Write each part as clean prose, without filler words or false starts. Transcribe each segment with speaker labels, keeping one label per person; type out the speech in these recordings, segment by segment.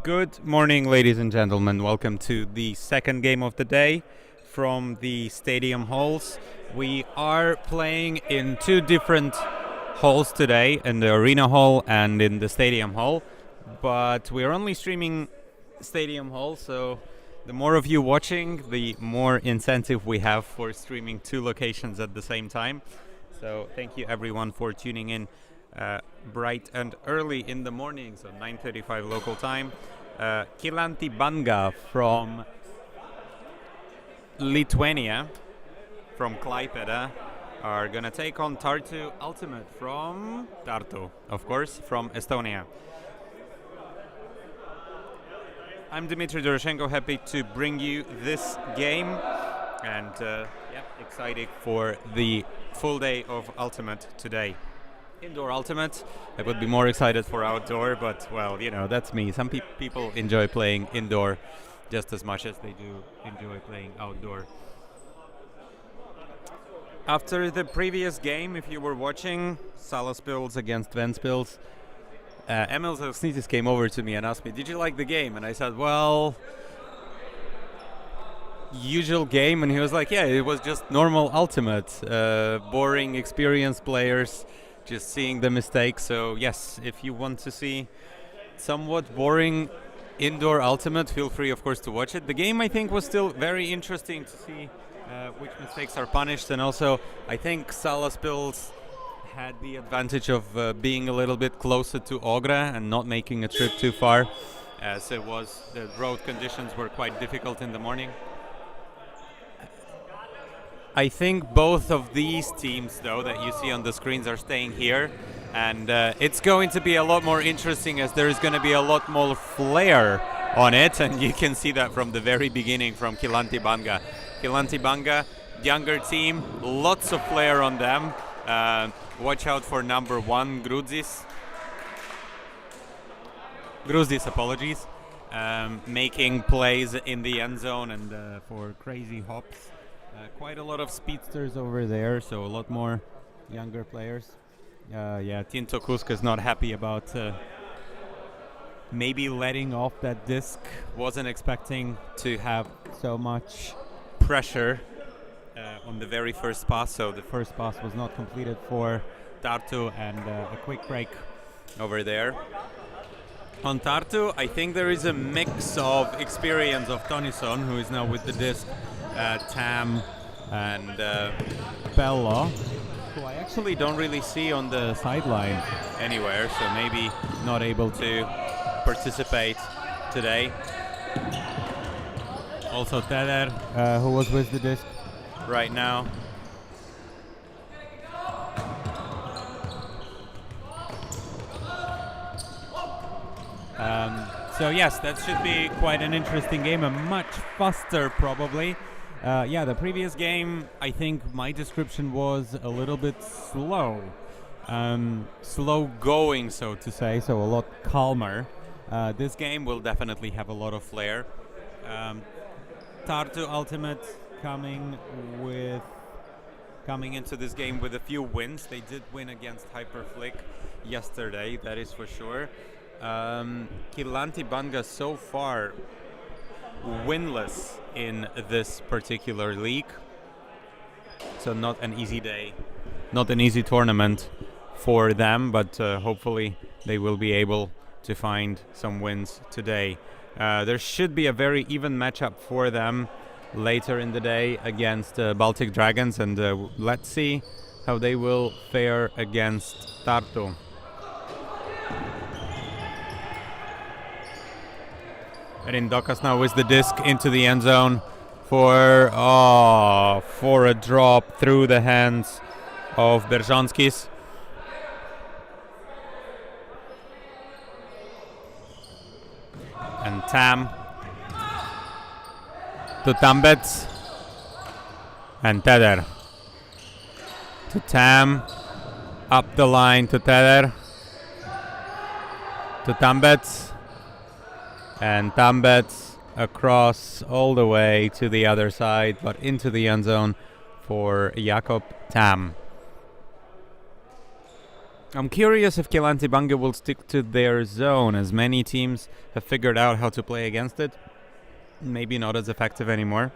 Speaker 1: Good morning, ladies and gentlemen. Welcome to the second game of the day from the stadium halls. We are playing in two different halls today, in the arena hall and in the stadium hall. But we're only streaming stadium hall, so the more of you watching, the more incentive we have for streaming two locations at the same time. So thank you everyone for tuning in bright and early in the morning, so 9:35 local time. Kylanti Banga from Lithuania, from Klaipėda, are gonna take on Tartu Ultimate from Tartu, of course, from Estonia. I'm Dmitry Doroshenko, happy to bring you this game, and excited for the full day of Ultimate today. Indoor Ultimate, I would be more excited for outdoor, but well, you know, that's me. Some people enjoy playing indoor just as much as they do enjoy playing outdoor. After the previous game, if you were watching, Salaspils against Ventspils, Emil Zelsnitis came over to me and asked me, did you like the game? And I said, well, usual game. And he was like, yeah, it was just normal Ultimate, boring, experienced players, just seeing the mistakes. So yes, if you want to see somewhat boring indoor Ultimate, feel free, of course, to watch it. The game, I think, was still very interesting to see which mistakes are punished, and also I think Salaspils had the advantage of being a little bit closer to Ogrē and not making a trip too far, as it was, the road conditions were quite difficult in the morning. I think both of these teams, though, that you see on the screens are staying here, and it's going to be a lot more interesting as there is going to be a lot more flair on it, and you can see that from the very beginning from Kylanti Banga. Kylanti Banga, younger team, lots of flair on them. Watch out for number 1, Grudzis, apologies, making plays in the end zone and for crazy hops. Quite a lot of speedsters over there, so a lot more younger players. Tinto Kuska is not happy about maybe letting off that disc. Wasn't expecting to have so much pressure on the very first pass, so the first pass was not completed for Tartu, and a quick break over there. On Tartu, I think there is a mix of experience of Tonison, who is now with the disc, Tam and Bello, who I actually don't really see on the sideline anywhere, so maybe not able to participate today. Also Teder, who was with the disc right now. So yes, that should be quite an interesting game, a much faster probably. The previous game, I think my description was a little bit slow. Slow going, so to say, so a lot calmer. This game will definitely have a lot of flair. Tartu Ultimate coming into this game with a few wins. They did win against Hyperflick yesterday, that is for sure. Kylanti Banga so far winless in this particular league, so not an easy day, not an easy tournament for them, but hopefully they will be able to find some wins today. There should be a very even matchup for them later in the day against Baltic Dragons, and let's see how they will fare against Tartu. Rindokas now with the disc into the end zone for a drop through the hands of Berzhanskis. And Tam to Tambets and Teder to Tam, up the line to Teder to Tambets, and Tambets across all the way to the other side, but into the end zone for Jakob Tam. I'm curious if Kylanti Banga will stick to their zone, as many teams have figured out how to play against it. Maybe not as effective anymore.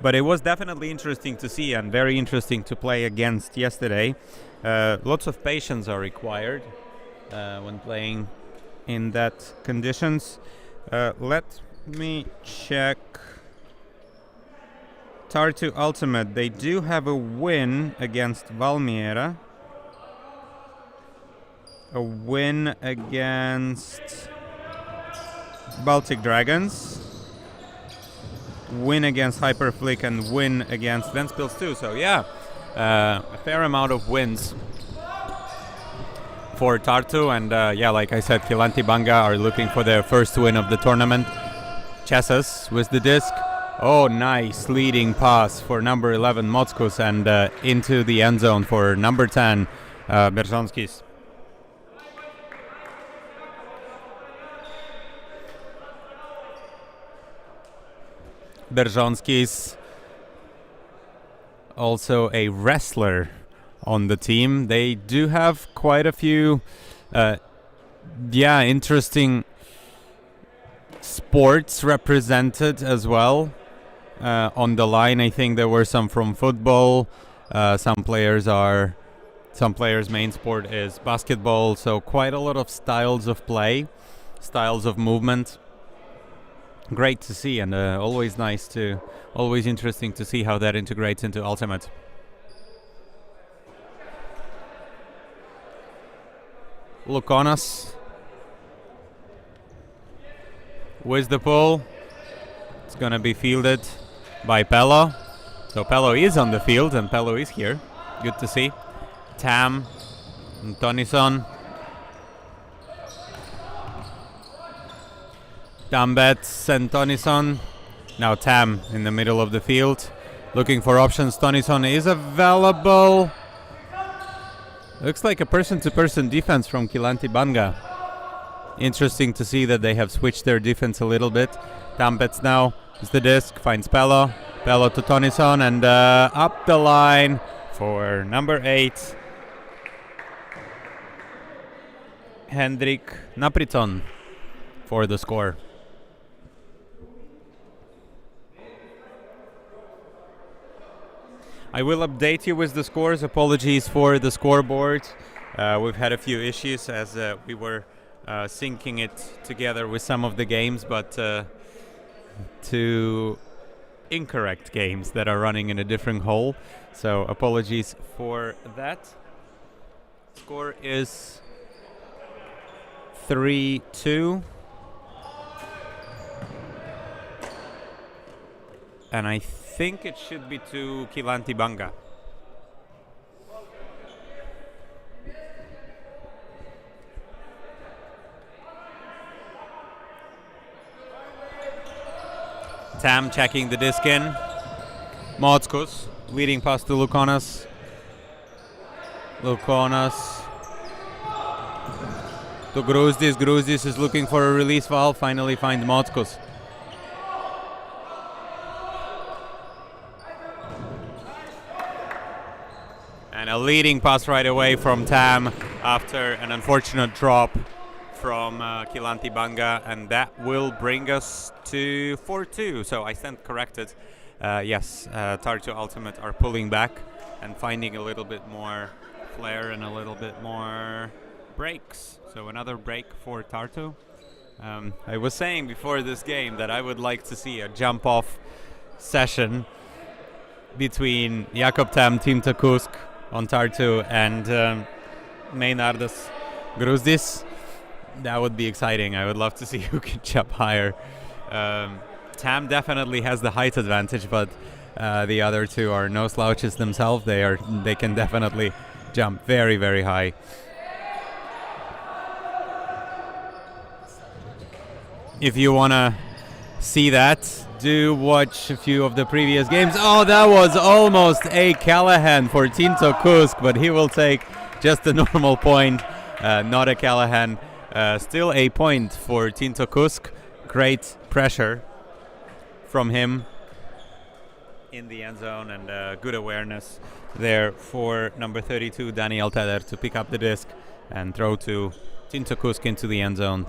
Speaker 1: But it was definitely interesting to see and very interesting to play against yesterday. Lots of patience are required when playing in that conditions. Let me check. Tartu Ultimate, they do have a win against Valmiera. A win against Baltic Dragons. Win against Hyperflick and win against Ventspils too. So yeah, a fair amount of wins for Tartu. And yeah, like I said, Kylanti Banga are looking for their first win of the tournament. Chesas with the disc. Oh, nice leading pass for number 11 Mockus and into the end zone for number 10 Berzonskis. Berzonskis, also a wrestler on the team. They do have quite a few interesting sports represented as well. On the line, I think there were some from football. Some players' main sport is basketball. So quite a lot of styles of play, styles of movement. Great to see, and always interesting to see how that integrates into Ultimate. Lukonas with the pull. It's gonna be fielded by Pello. So Pello is on the field and Pello is here. Good to see. Tam and Tonison. Tambets and Tonison. Now Tam in the middle of the field. Looking for options. Tonison is available. Looks like a person-to-person defense from Kylanti Banga. Interesting to see that they have switched their defense a little bit. Tambets now is the disc, finds Pello. Pello to Tonison and up the line for number 8. Hendrik Napriton for the score. I will update you with the scores. Apologies for the scoreboard. We've had a few issues as we were syncing it together with some of the games, but two incorrect games that are running in a different hole. So apologies for that. Score is 3-2. And I think it should be to Kylanti Banga. Tam checking the disc in. Mockus leading pass to Lukonas. Lukonas to Gruzdis. Gruzdis is looking for a release valve. Finally finds Mockus. And a leading pass right away from Tam after an unfortunate drop from Kylanti Banga, and that will bring us to 4-2. So I stand corrected. Yes, Tartu Ultimate are pulling back and finding a little bit more flair and a little bit more breaks. So another break for Tartu. I was saying before this game that I would like to see a jump-off session between Jakob Tam, Team Takusk on Tartu and Meinardas Gruzdis. That would be exciting. I would love to see who can jump higher. Tam definitely has the height advantage, but the other two are no slouches themselves. They can definitely jump very, very high. If you want to see that, do watch a few of the previous games. Oh, that was almost a Callahan for Tinto Kusk, but he will take just a normal point, not a Callahan. Still a point for Tinto Kusk. Great pressure from him. in the end zone, and good awareness there for number 32, Daniel Teder, to pick up the disc and throw to Tinto Kusk into the end zone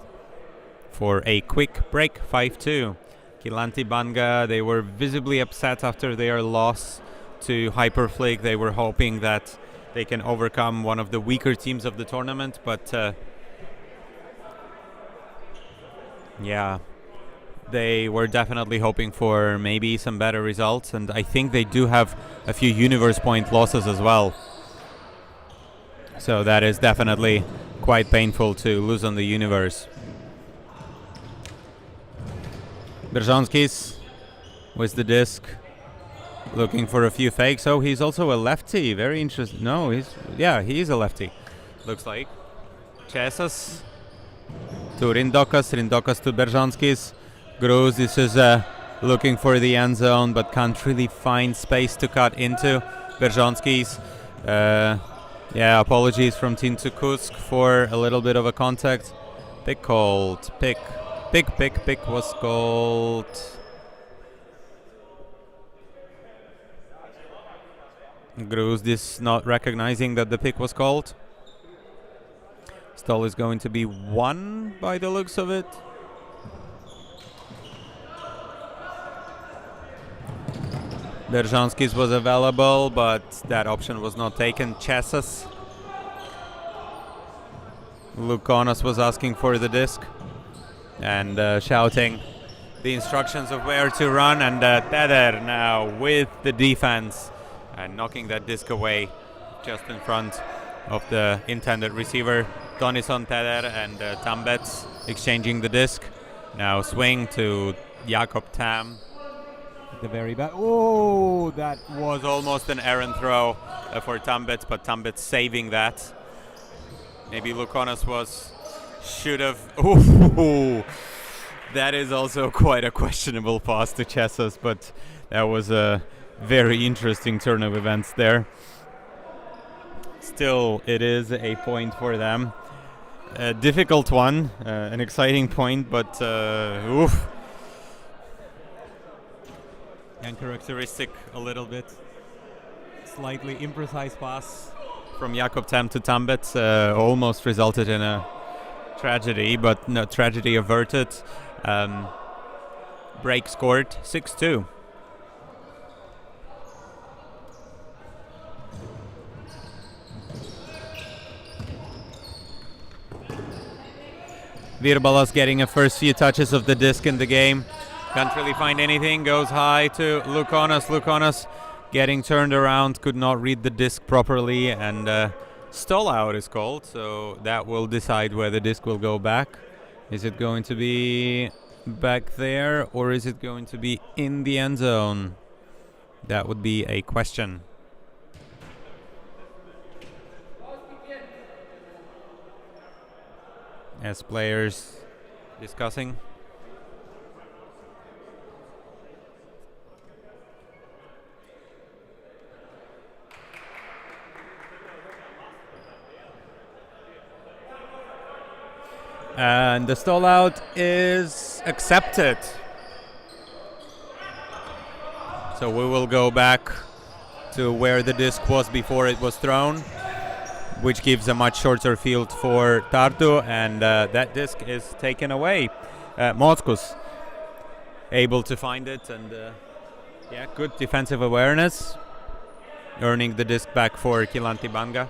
Speaker 1: for a quick break, 5-2. Kylanti Banga, they were visibly upset after their loss to Hyperflick. They were hoping that they can overcome one of the weaker teams of the tournament, but yeah, they were definitely hoping for maybe some better results, and I think they do have a few universe point losses as well. So that is definitely quite painful to lose on the universe. Berzonskis with the disc, looking for a few fakes. Oh, he's also a lefty. Very interesting. No, he is a lefty. Looks like. Chesas to Rindokas. Rindokas to Berzonskis. Gruz, this is looking for the end zone, but can't really find space to cut into. Berzonskis. Apologies from Tinto Kusk for a little bit of a contact. Pick called. Pick was called. Gruz this not recognizing that the pick was called. Stall is going to be 1 by the looks of it. Berzonskis was available, but that option was not taken. Chesas. Lukonas was asking for the disc and shouting the instructions of where to run, and Teder now with the defense and knocking that disc away just in front of the intended receiver. Tonison, Teder, and Tambets exchanging the disc. Now swing to Jakob Tam. The very back. Oh, that was almost an errant throw for Tambets, but Tambets saving that. Maybe Lukonas should have. Ooh, that is also quite a questionable pass to Chesas, but that was a very interesting turn of events there. Still, it is a point for them. A difficult one, an exciting point, but oof. Uncharacteristic a little bit. Slightly imprecise pass from Jakob Tam to Tambets almost resulted in a tragedy, but no, tragedy averted. Break scored 6-2. Virbalas getting a first few touches of the disc in the game. Can't really find anything. Goes high to Lukonas. Lukonas getting turned around. Could not read the disc properly, and stall out is called. So that will decide where the disc will go back. Is it going to be back there, or is it going to be in the end zone? That would be a question. As players discussing. And the stall out is accepted. So we will go back to where the disc was before it was thrown, which gives a much shorter field for Tartu, and that disc is taken away. Moskus able to find it, and good defensive awareness, earning the disc back for Kylanti Banga.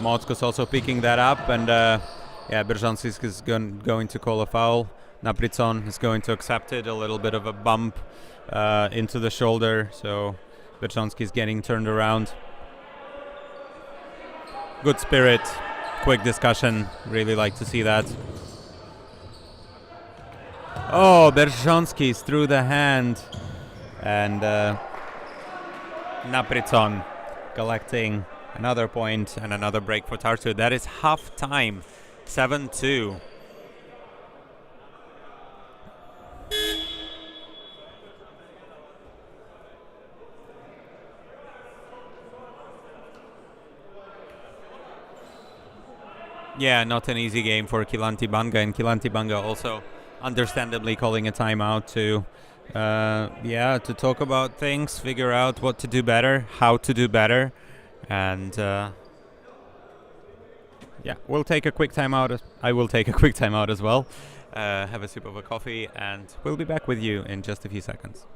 Speaker 1: Moskus also picking that up, and Berzonskis is going to call a foul. Napritson is going to accept it, a little bit of a bump into the shoulder, so Berzonskis getting turned around. Good spirit, quick discussion, really like to see that. Oh, Berzonskis through the hand, and Napritson collecting another point and another break for Tartu. That is half time, 7-2. Yeah, not an easy game for Kylanti Banga, and Kylanti Banga also understandably calling a timeout to to talk about things, figure out what to do better, how to do better, and we'll take a quick timeout. I will take a quick timeout as well. Have a sip of a coffee, and we'll be back with you in just a few seconds.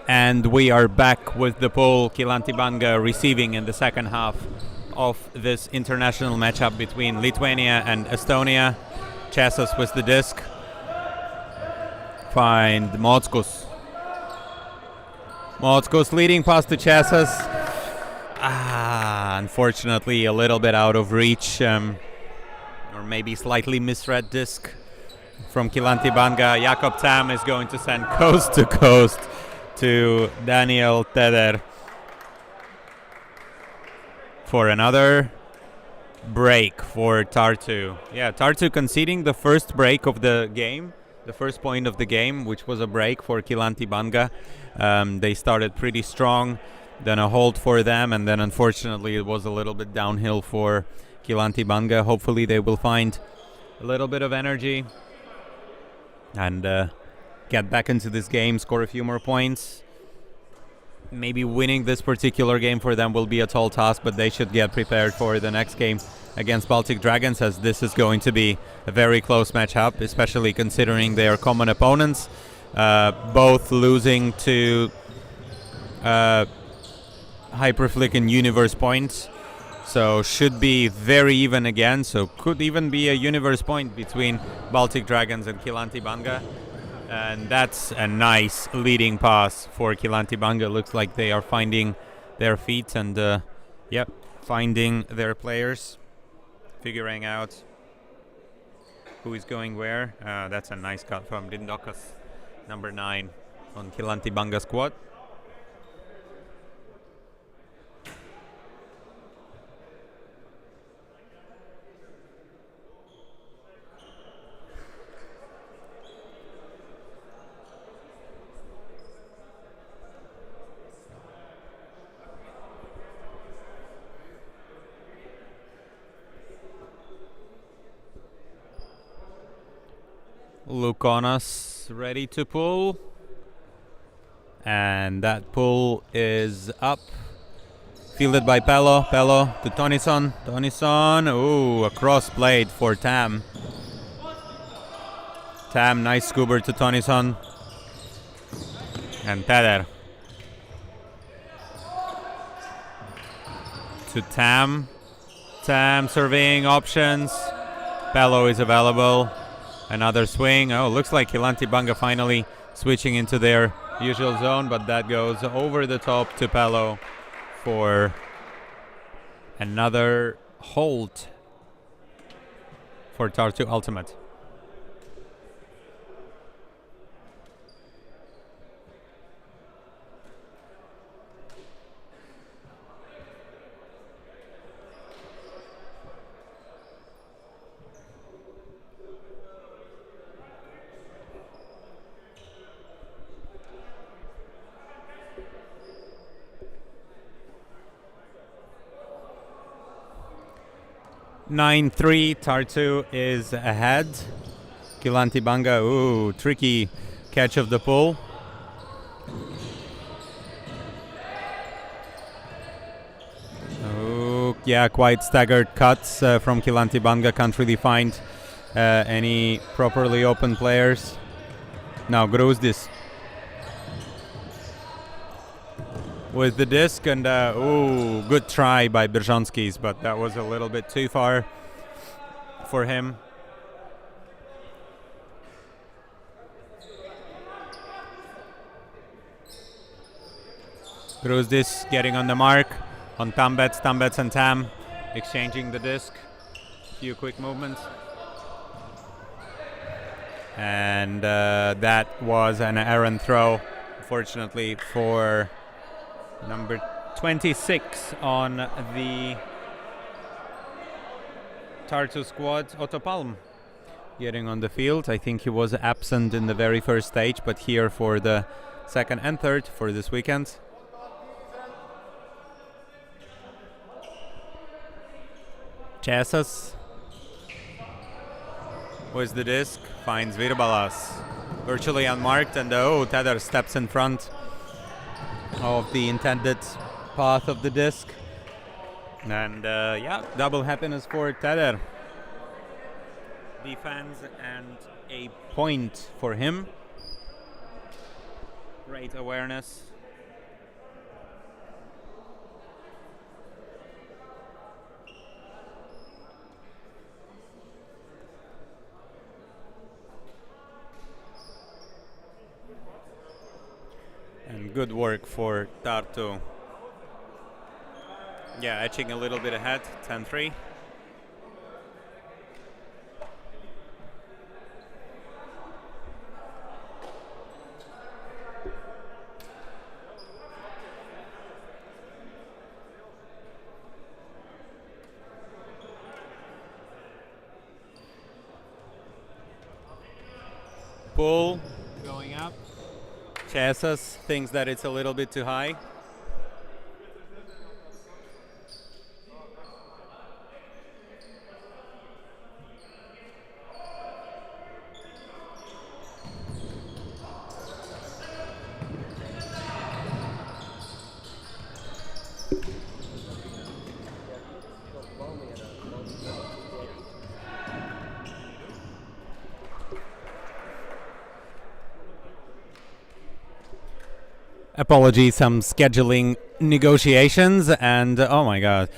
Speaker 1: And we are back with the poll. Kylanti Banga receiving in the second half of this international matchup between Lithuania and Estonia. Chesas with the disc. Find Mockus. Mockus leading past to Chesas. Unfortunately a little bit out of reach, or maybe slightly misread disc from Kylanti Banga. Jakob Tam is going to send coast to coast to Daniel Teder for another break for Tartu. Yeah, Tartu conceding the first break of the game, the first point of the game, which was a break for Kylanti Banga. They started pretty strong, then a hold for them, and then unfortunately it was a little bit downhill for Kylanti Banga. Hopefully they will find a little bit of energy and get back into this game, score a few more points. Maybe winning this particular game for them will be a tall task, but they should get prepared for the next game against Baltic Dragons, as this is going to be a very close matchup, especially considering their common opponents, both losing to Hyperflick and Universe points. So should be very even again, so could even be a Universe point between Baltic Dragons and Kylanti Banga. And that's a nice leading pass for Kylanti Banga. Looks like they are finding their feet and finding their players, figuring out who is going where. That's a nice cut from Dindokas, number 9 on Kylanti Banga squad. Lukonas ready to pull, and that pull is up, fielded by Pello to Tonison, ooh, a cross blade for Tam, nice scoober to Tonison, and Teder to Tam surveying options, Pello is available. Another swing. Oh, looks like Kylanti Banga finally switching into their usual zone, but that goes over the top to Pello for another hold for Tartu Ultimate. (9-3), Tartu is ahead. Kylanti Banga, ooh, tricky catch of the pull. Oh, yeah, quite staggered cuts from Kylanti Banga. Can't really find any properly open players. Now Grūzdis with the disc, and good try by Beržanskis, but that was a little bit too far for him. Grūzdis getting on the mark on Tambets and Tam exchanging the disc. Few quick movements. And that was an errant throw, fortunately, for number 26 on the Tartu squad, Otto Palm, getting on the field. I think he was absent in the very first stage, but here for the second and third for this weekend. Chesas with the disc, finds Virbalas, virtually unmarked, and Tedder steps in front of the intended path of the disc. And double happiness for Tedder. Defense and a point for him. Great awareness. And good work for Tartu. Yeah, etching a little bit ahead, 10-3. Pull, going up. Chesas thinks that it's a little bit too high. Apologies, some scheduling negotiations, and oh my god,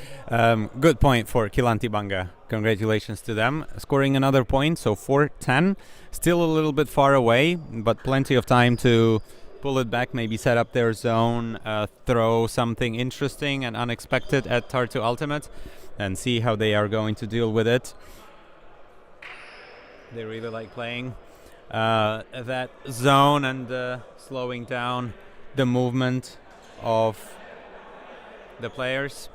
Speaker 1: good point for Kylanti Banga. Congratulations to them, scoring another point, so 4-10. Still a little bit far away, but plenty of time to pull it back, maybe set up their zone, throw something interesting and unexpected at Tartu Ultimate, and see how they are going to deal with it. They really like playing that zone and slowing down the movement of the players.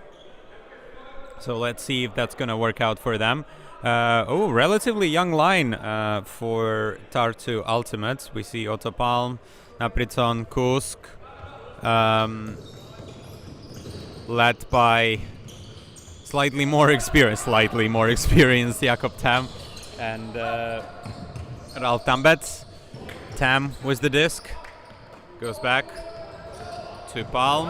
Speaker 1: So let's see if that's gonna work out for them. Relatively young line for Tartu Ultimate. We see Otto Palm, Napritson, Kusk, led by slightly more experienced Jakob Tam and Ralf Tambets. Tam with the disc, goes back to Palm.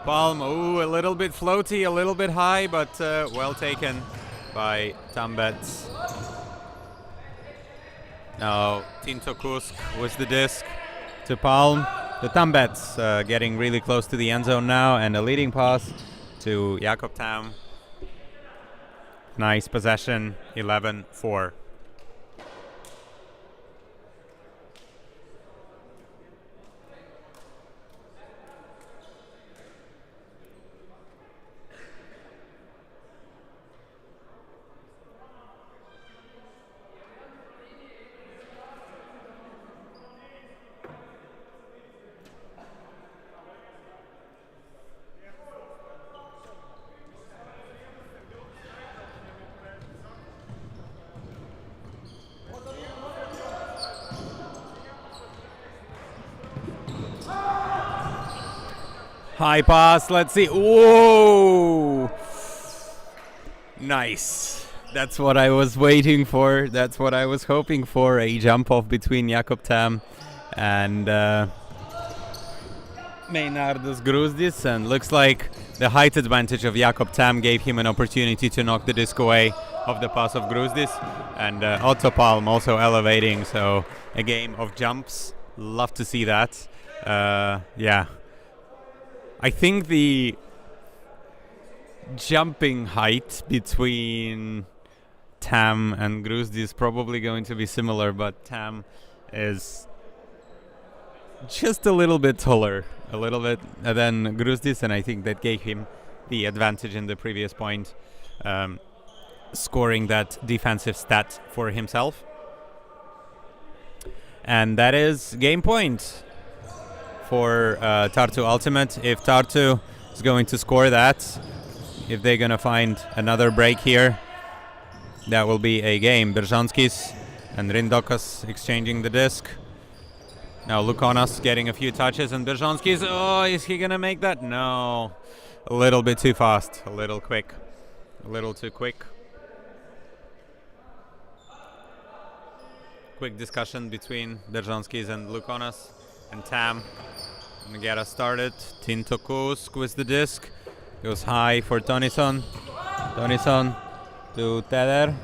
Speaker 1: Palm, a little bit floaty, a little bit high, but well taken by Tambets. Now Tinto Kusk with the disc to Palm. The Tambets getting really close to the end zone now, and a leading pass to Jakob Tam. Nice possession, 11-4. High pass, let's see. Whoa! Nice. That's what I was waiting for. That's what I was hoping for. A jump off between Jakob Tam and Meinardas Grūzdis. And looks like the height advantage of Jakob Tam gave him an opportunity to knock the disc away of the pass of Gruzdis, and Otto Palm also elevating, so a game of jumps. Love to see that. Yeah, I think the jumping height between Tam and Gruzdis is probably going to be similar, but Tam is just a little bit taller, a little bit than Gruzdis, and I think that gave him the advantage in the previous point, scoring that defensive stat for himself. And that is game point for Tartu Ultimate. If Tartu is going to score that, if they're going to find another break here, that will be a game. Berzhanskis and Rindokas exchanging the disc. Now Lukonas getting a few touches, and Berzhanskis, oh, is he going to make that? No. A little bit too fast, a little quick, a little too quick. Quick discussion between Berzhanskis and Lukonas, and Tam gonna get us started. Tintokusk with the disc. Goes high for Tonison. Tonison to Tether.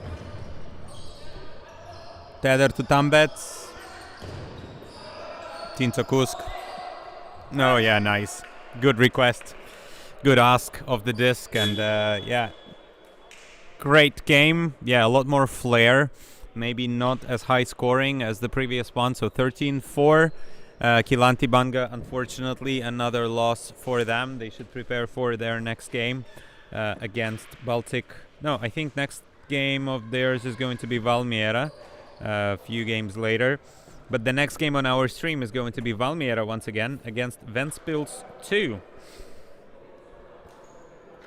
Speaker 1: Tether to Tambets. Tintokusk. Oh yeah, nice. Good request. Good ask of the disc, and yeah. Great game. Yeah, a lot more flair. Maybe not as high scoring as the previous one, so 13-4. Kylanti Banga, unfortunately, another loss for them. They should prepare for their next game against Baltic. No, I think next game of theirs is going to be Valmiera a few games later. But the next game on our stream is going to be Valmiera once again against Ventspils 2.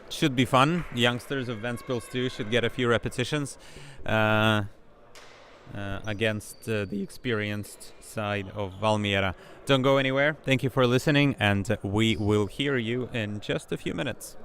Speaker 1: Should be fun. Youngsters of Ventspils 2 should get a few repetitions against the experienced side of Valmiera. Don't go anywhere. Thank you for listening, and we will hear you in just a few minutes.